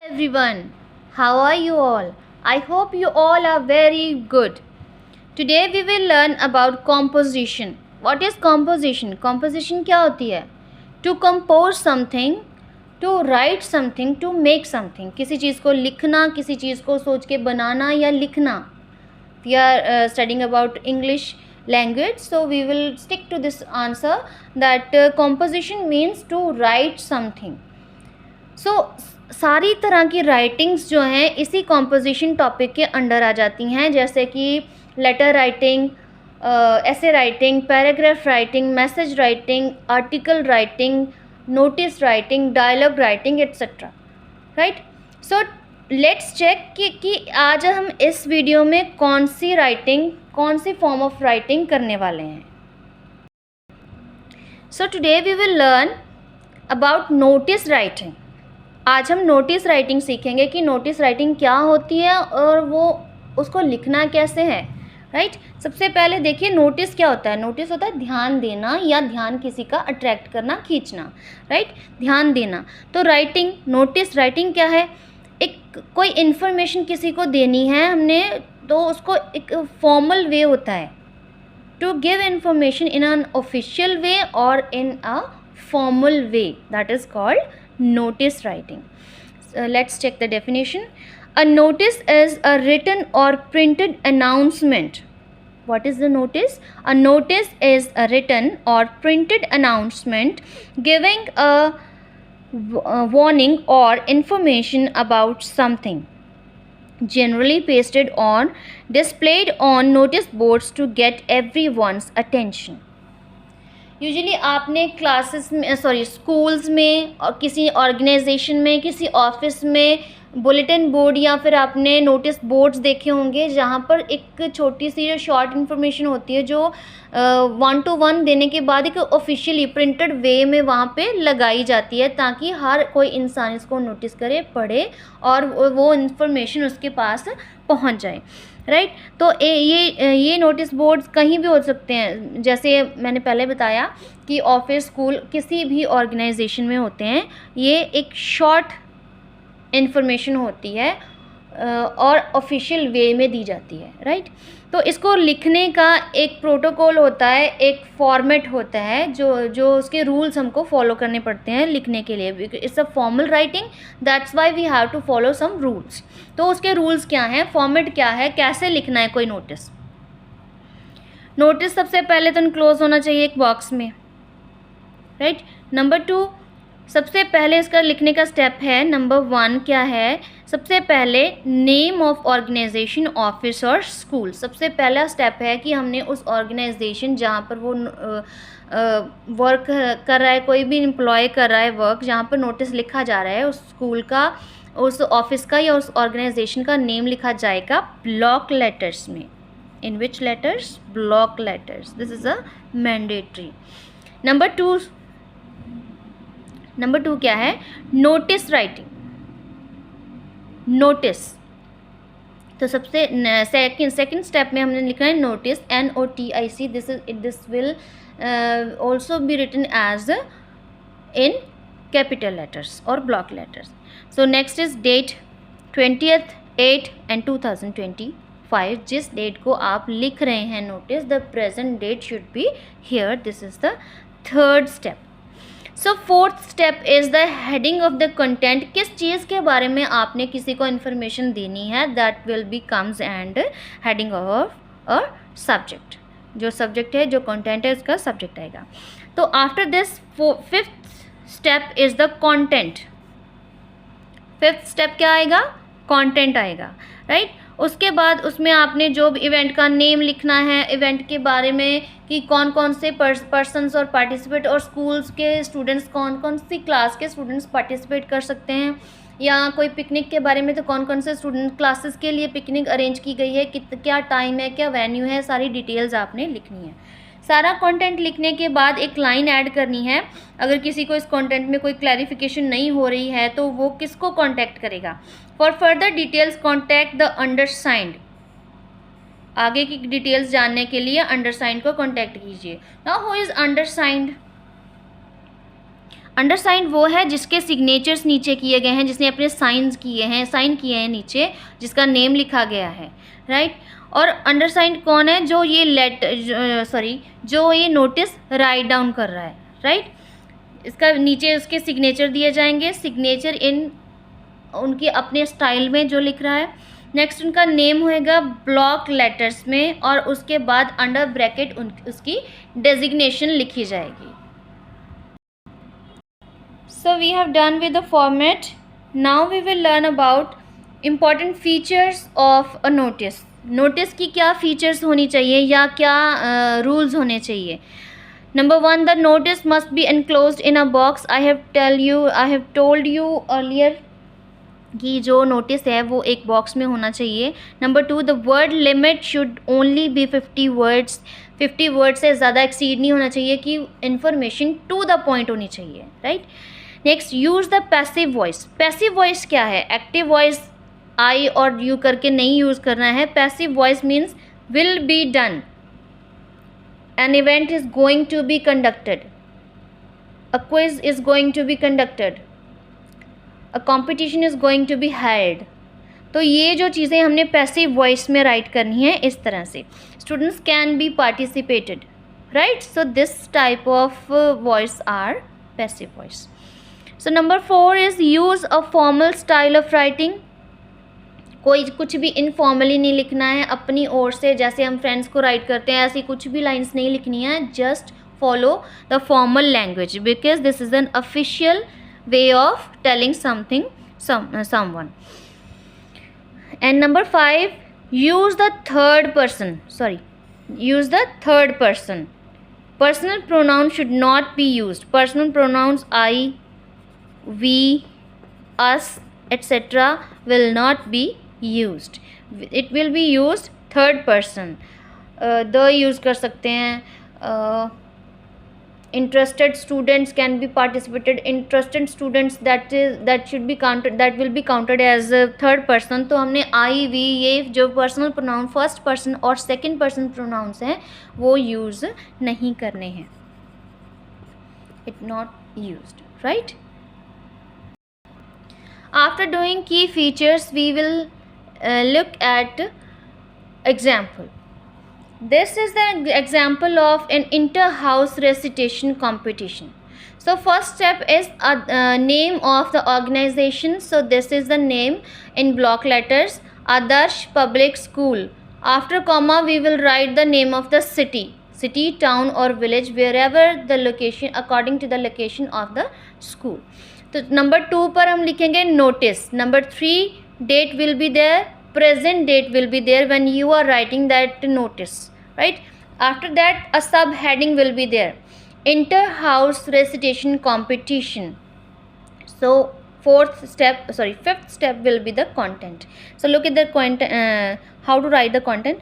Everyone, how are you all? I hope you all are very good. Today we will learn about composition. What is composition? Composition क्या होती है? To compose something, to write something, to make something. किसी चीज़ को लिखना, किसी चीज़ को सोच के बनाना या लिखना. We are studying about English language, so we will stick to this answer that composition means to write something. So सारी तरह की राइटिंग्स जो हैं इसी कॉम्पोजिशन टॉपिक के अंडर आ जाती हैं, जैसे कि letter writing, essay writing, paragraph writing, message writing, article writing, notice writing, dialogue writing etcetera. Right. So let's check कि आज हम इस वीडियो में कौन सी फॉर्म ऑफ राइटिंग करने वाले हैं. So today we will learn about notice writing. आज हम नोटिस राइटिंग सीखेंगे कि नोटिस राइटिंग क्या होती है और वो उसको लिखना कैसे है. राइट. सबसे पहले देखिए नोटिस क्या होता है. नोटिस होता है ध्यान देना या ध्यान किसी का अट्रैक्ट करना, खींचना. राइट. ध्यान देना. तो राइटिंग, नोटिस राइटिंग क्या है? एक कोई इन्फॉर्मेशन किसी को देनी है हमने, तो उसको एक फॉर्मल वे होता है. To give information in an official way और in a formal way, that is called notice writing. Let's check the definition. A notice is a written or printed announcement. What is the notice? A notice is a written or printed announcement giving a warning or information about something, generally pasted on, displayed on notice boards to get everyone's attention. Usually आपने classes में schools में और किसी organisation में, किसी office में bulletin board या फिर आपने नोटिस बोर्ड्स देखे होंगे जहाँ पर एक छोटी सी जो शॉर्ट इन्फॉर्मेशन होती है जो 1-to-1 देने के बाद एक ऑफिशियली प्रिंटेड वे में वहाँ पे लगाई जाती है ताकि हर कोई इंसान इसको नोटिस करे, पढ़े और वो इन्फॉर्मेशन उसके पास पहुँच जाए. राइट. तो ये नोटिस बोर्ड्स कहीं भी हो सकते हैं, जैसे मैंने पहले बताया कि ऑफिस, स्कूल, किसी भी ऑर्गेनाइजेशन में होते हैं. ये एक शॉर्ट इन्फॉर्मेशन होती है और ऑफिशियल वे में दी जाती है. राइट. तो इसको लिखने का एक प्रोटोकॉल होता है, एक फॉर्मेट होता है जो उसके रूल्स हमको फॉलो करने पड़ते हैं लिखने के लिए. It's a formal writing, that's why we have to follow some rules. तो उसके रूल्स क्या हैं, फॉर्मेट क्या है, कैसे लिखना है कोई नोटिस. नोटिस सबसे पहले तो इनक्लोज होना चाहिए एक बॉक्स में. राइट. नंबर 2, सबसे पहले इसका लिखने का स्टेप है. नंबर 1 क्या है, सबसे पहले नेम ऑफ ऑर्गेनाइजेशन, ऑफिस और स्कूल. सबसे पहला स्टेप है कि हमने उस ऑर्गेनाइजेशन जहाँ पर वो वर्क कर रहा है, कोई भी एम्प्लॉय कर रहा है वर्क, जहाँ पर नोटिस लिखा जा रहा है, उस स्कूल का, उस ऑफिस का या उस ऑर्गेनाइजेशन का नेम लिखा जाएगा ब्लॉक लेटर्स में. In which letters? Block letters. This is a mandatory. Number 2 क्या है, नोटिस राइटिंग. नोटिस, तो सबसे सेकंड स्टेप में हमने लिखा है notice, NOTIC. This will also be written as in capital letters और block letters. So next is date, 20th/8/2025. जिस डेट को आप लिख रहे हैं notice, the present date should be here. This is the third step. So fourth step is the heading of the content. किस चीज़ के बारे में आपने किसी को इन्फॉर्मेशन देनी है, that will be comes and heading of a subject. जो सब्जेक्ट है, जो कंटेंट है, उसका सब्जेक्ट आएगा. तो after this fifth step is the content. Fifth step क्या आएगा? कंटेंट आएगा. राइट. उसके बाद उसमें आपने जो भी इवेंट का नेम लिखना है, इवेंट के बारे में कि कौन कौन से पर्सन्स और पार्टिसिपेट, और स्कूल्स के स्टूडेंट्स, कौन कौन सी क्लास के स्टूडेंट्स पार्टिसिपेट कर सकते हैं, या कोई पिकनिक के बारे में तो कौन कौन से स्टूडेंट क्लासेस के लिए पिकनिक अरेंज की गई है, क्या टाइम है, क्या वेन्यू है, सारी डिटेल्स आपने लिखनी है. सारा कंटेंट लिखने के बाद एक लाइन ऐड करनी है. अगर किसी को इस कंटेंट में कोई क्लैरिफिकेशन नहीं हो रही है तो वो किसको कांटेक्ट करेगा? For further details contact the undersigned. आगे की डिटेल्स जानने के लिए अंडरसाइंड को कांटेक्ट कीजिए. Now who is undersigned? Undersigned वो है जिसके सिग्नेचर्स नीचे किए गए हैं, जिसने अपने साइन किए हैं नीचे, जिसका नेम लिखा गया है, राइट। और अंडरसाइंड कौन है? जो ये जो ये नोटिस राइट डाउन कर रहा है, राइट। इसका नीचे उसके सिग्नेचर दिए जाएंगे, सिग्नेचर इन उनके अपने स्टाइल में जो लिख रहा है। नेक्स्ट उनका नेम होएगा ब्लॉक लेटर्स में, और उसके बाद अंडर ब्रैकेट उसकी डेजिग्नेशन लिखी जाएगी। So we have done with the format. Now we will learn about important features of a notice. Notice की क्या फीचर्स होनी चाहिए या क्या रूल्स होने चाहिए। Number 1, the notice must be enclosed in a box. I have told you earlier कि जो नोटिस है वो एक बॉक्स में होना चाहिए। Number 2, the word limit should only be 50 words. 50 word से ज़्यादा एक्सीड नहीं होना चाहिए, कि इंफॉर्मेशन टू द पॉइंट होनी चाहिए, right. Next, use the passive voice. Passive voice क्या है? एक्टिव वॉइस आई और यू करके नहीं यूज़ करना है। Passive voice means will be done, an event is going to be conducted, a quiz is going to be conducted, a competition is going to be held. तो ये जो चीज़ें हमने पैसिव वॉइस में राइट करनी है इस तरह से। Students can be participated, right. So this type of voice are passive voice. So number 4 is use a formal style of writing. कोई कुछ भी इनफॉर्मली नहीं लिखना है अपनी ओर से, जैसे हम फ्रेंड्स को राइट करते हैं ऐसी कुछ भी लाइन्स नहीं लिखनी है। Just follow the formal language, because this is an official way of telling something someone. And number 5, use the third person. Personal pronouns should not be used. Personal pronouns I, we, us, etc. will not be used. It will be used third person. The use कर सकते हैं। Interested students can be participated. Interested students that will be counted as third person. तो हमने I, we ये जो personal pronoun first person और second person pronouns हैं वो यूज़ नहीं करने हैं। It not used, right? After doing key features, we will look at example. This is the example of an inter-house recitation competition. So first step is name of the organization. So this is the name in block letters, Adarsh Public School. After comma we will write the name of the city, town or village, wherever the location, according to the location of the school. तो number 2 पर हम लिखेंगे notice. Number 3, date will be there, present date will be there when you are writing that notice, right? After that a subheading will be there, inter-house recitation competition. So fifth step will be the content. So look at the content, how to write the content.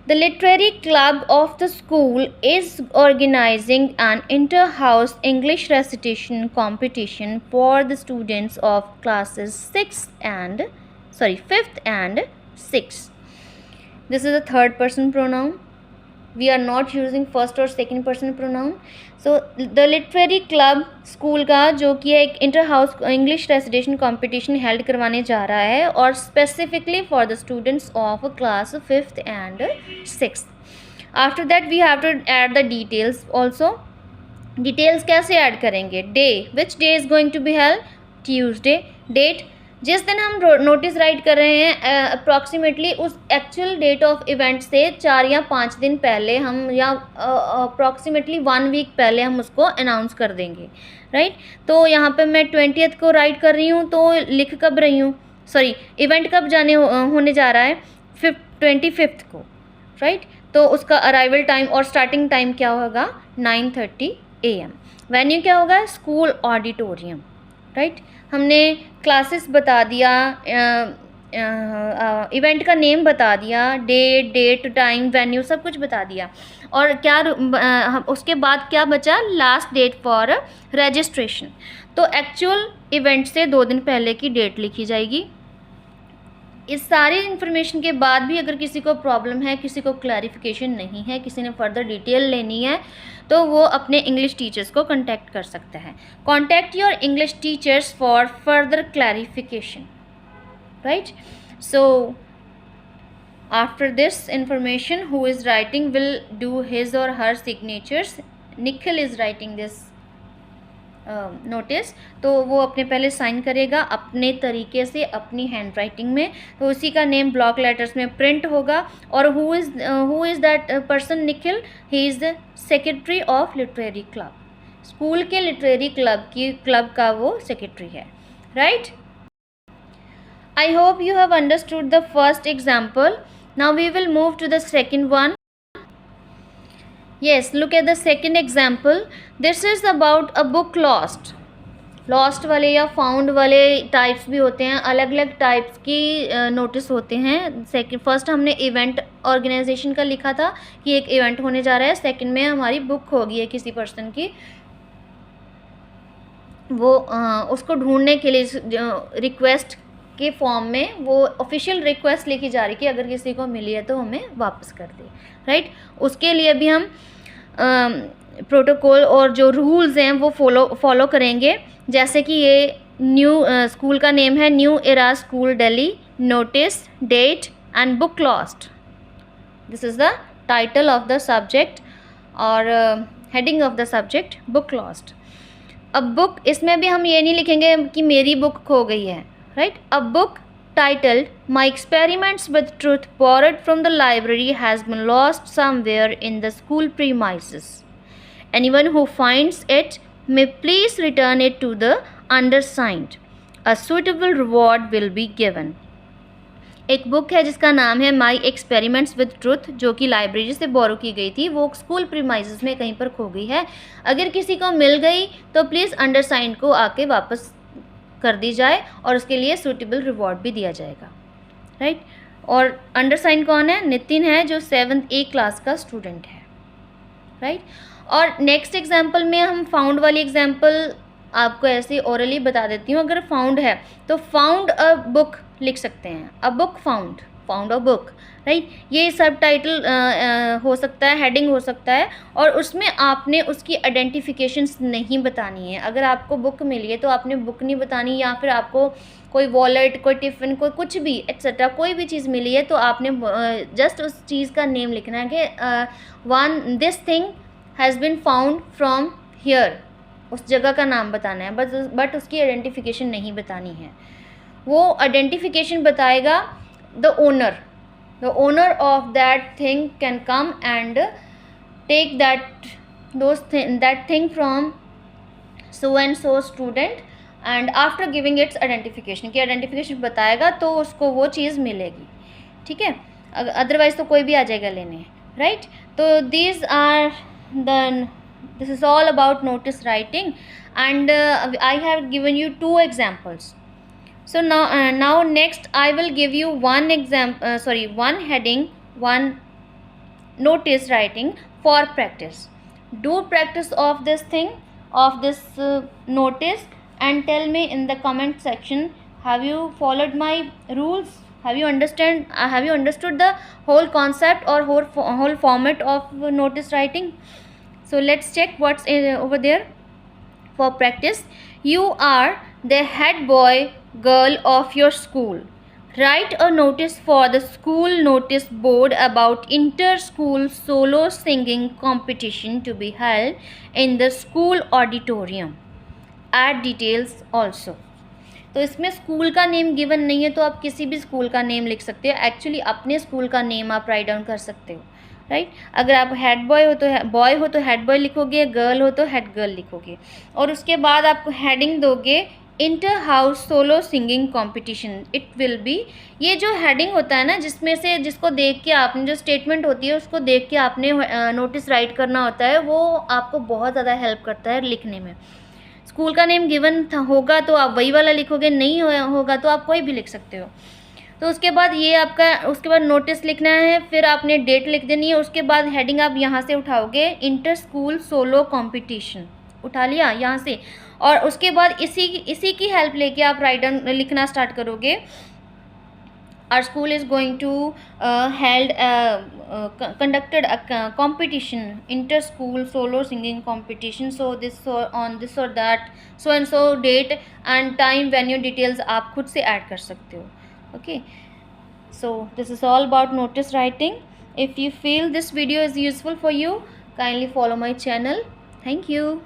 The literary club of the school is organizing an inter-house English recitation competition for the students of classes 5th and 6th. This is a third person pronoun. We are not using first or second person pronoun. So the literary club school का जो कि एक inter house English recitation competition held करवाने जा रहा है, और specifically for the students of class 5th and 6th. After that we have to add the details also. Details कैसे ऐड करेंगे? Day, which day is going to be held? Tuesday. Date, जिस दिन हम नोटिस राइट कर रहे हैं approximately उस actual date of event से 4 या 5 दिन पहले हम, या अप्रॉक्सीमेटली 1 वीक पहले हम उसको अनाउंस कर देंगे, राइट. तो यहाँ पे मैं 20th को राइट कर रही हूँ, तो लिख कब रही हूँ, इवेंट कब होने जा रहा है? 25th को, राइट. तो उसका अराइवल टाइम और स्टार्टिंग टाइम क्या होगा? 9:30 AM. वेन्यू क्या होगा? School auditorium, right. हमने क्लासेस बता दिया, इवेंट का नेम बता दिया, डेट, टाइम, वेन्यू सब कुछ बता दिया. और क्या उसके बाद क्या बचा? Last date for registration. तो एक्चुअल इवेंट से 2 दिन पहले की डेट लिखी जाएगी. इस सारी इन्फॉर्मेशन के बाद भी अगर किसी को प्रॉब्लम है, किसी को क्लैरिफिकेशन नहीं है, किसी ने फर्दर डिटेल लेनी है, तो वो अपने इंग्लिश टीचर्स को कांटेक्ट कर सकते हैं. Contact your English teachers for further clarification, right. So after this information, who is writing will do his or her signatures. Nikhil is writing this notice, तो वो अपने पहले साइन करेगा अपने तरीके से अपनी हैंड राइटिंग में, तो उसी का नेम ब्लॉक लेटर्स में प्रिंट होगा. और who is that person? Nikhil. He is the secretary of literary club. School के लिटरेरी क्लब का वो सेक्रेटरी है, right. I hope you have understood the first example. Now we will move to the second one. Yes, look at the second example. This is about a book lost. Lost वाले या found वाले types भी होते हैं, अलग अलग types की notice होते हैं. फर्स्ट हमने इवेंट ऑर्गेनाइजेशन का लिखा था कि एक इवेंट होने जा रहा है. सेकंड में हमारी बुक होगी है किसी पर्सन की, वो उसको ढूंढने के लिए रिक्वेस्ट के फॉर्म में वो ऑफिशियल रिक्वेस्ट लिखी जा रही कि अगर किसी को मिली है तो हमें वापस कर दे, राइट. उसके लिए भी हम प्रोटोकॉल और जो रूल्स हैं वो फॉलो करेंगे. जैसे कि ये न्यू स्कूल का नेम है new era school Delhi, notice, date and book lost. This is the title of the subject और heading of the subject, book lost. अब बुक, इसमें भी हम ये नहीं लिखेंगे कि मेरी बुक खो गई है, right. A book titled My Experiments with Truth borrowed from the library has been lost somewhere in the school premises. Anyone who finds it may please return it to the undersigned. A suitable reward will be given. एक book है जिसका नाम है my experiments with truth, जो कि library से बोरो की गई थी, वो स्कूल प्रीमाइसेस में कहीं पर खो गई है. अगर किसी को मिल गई तो प्लीज़ अंडरसाइंड को आके वापस कर दी जाए और उसके लिए सूटेबल रिवॉर्ड भी दिया जाएगा, राइट. और अंडरसाइन कौन है? नितिन है, जो 7th A क्लास का स्टूडेंट है, राइट. और नेक्स्ट एग्जाम्पल में हम फाउंड वाली एग्जाम्पल आपको ऐसे ओरली बता देती हूँ. अगर फाउंड है तो फाउंड अ बुक लिख सकते हैं, a book found a book, right. ये सब टाइटल हो सकता है, हेडिंग हो सकता है, और उसमें आपने उसकी आइडेंटिफिकेशंस नहीं बतानी है. अगर आपको बुक मिली है तो आपने बुक नहीं बतानी, या फिर आपको कोई वॉलेट, कोई टिफ़िन, कोई कुछ भी एक्सेट्रा कोई भी चीज़ मिली है तो आपने जस्ट उस चीज़ का नेम लिखना है कि this thing has been found from here, उस जगह का नाम बताना है, बट उसकी आइडेंटिफिकेशन नहीं बतानी है. वो आइडेंटिफिकेशन बताएगा the owner. The owner of that thing can come and take that thing from so and so student, and after giving its identification, कि आइडेंटिफिकेशन बताएगा तो उसको वो चीज़ मिलेगी, ठीक है. अदरवाइज तो कोई भी आ जाएगा लेने, राइट. तो this is all about notice writing, and I have given you 2 examples. So now next I will give you one heading, one notice writing for practice. Do practice of this thing, of this notice, and tell me in the comment section, have you followed my rules? Have you understood the whole concept or whole format of notice writing? So let's check what's over there. For practice, you are the head boy girl of your school. Write a notice for the school notice board about inter-school solo singing competition to be held in the school auditorium. Add details also. तो इसमें school का name given नहीं है, तो आप किसी भी school का नेम लिख सकते हो. एक्चुअली अपने स्कूल का नेम आप राइट डाउन कर सकते हो, राइट. अगर आप हेड बॉय हो तो हेड बॉय लिखोगे, गर्ल हो तो हेड गर्ल लिखोगे, और उसके बाद आपको हेडिंग दोगे inter house solo singing competition. It will be, ये जो हेडिंग होता है ना, जिसमें से जिसको देख के आपने, जो स्टेटमेंट होती है उसको देख के आपने नोटिस राइट करना होता है, वो आपको बहुत ज़्यादा हेल्प करता है लिखने में. स्कूल का नेम गिवन होगा तो आप वही वाला लिखोगे, नहीं होगा तो आप कोई भी लिख सकते हो. तो उसके बाद ये आपका, उसके बाद नोटिस लिखना है, फिर आपने डेट लिख देनी है. उसके बाद हेडिंग आप यहाँ से उठाओगे, इंटर स्कूल सोलो कॉम्पिटिशन उठा लिया यहाँ से, और उसके बाद इसी की हेल्प लेके आप राइट डाउन लिखना स्टार्ट करोगे. our school is going to conducted a competition, inter school solo singing competition. So on this or that so and so date and time venue details आप खुद से ऐड कर सकते हो. Okay, so this is all about notice writing. If you feel this video is useful for you, kindly follow my channel. Thank you.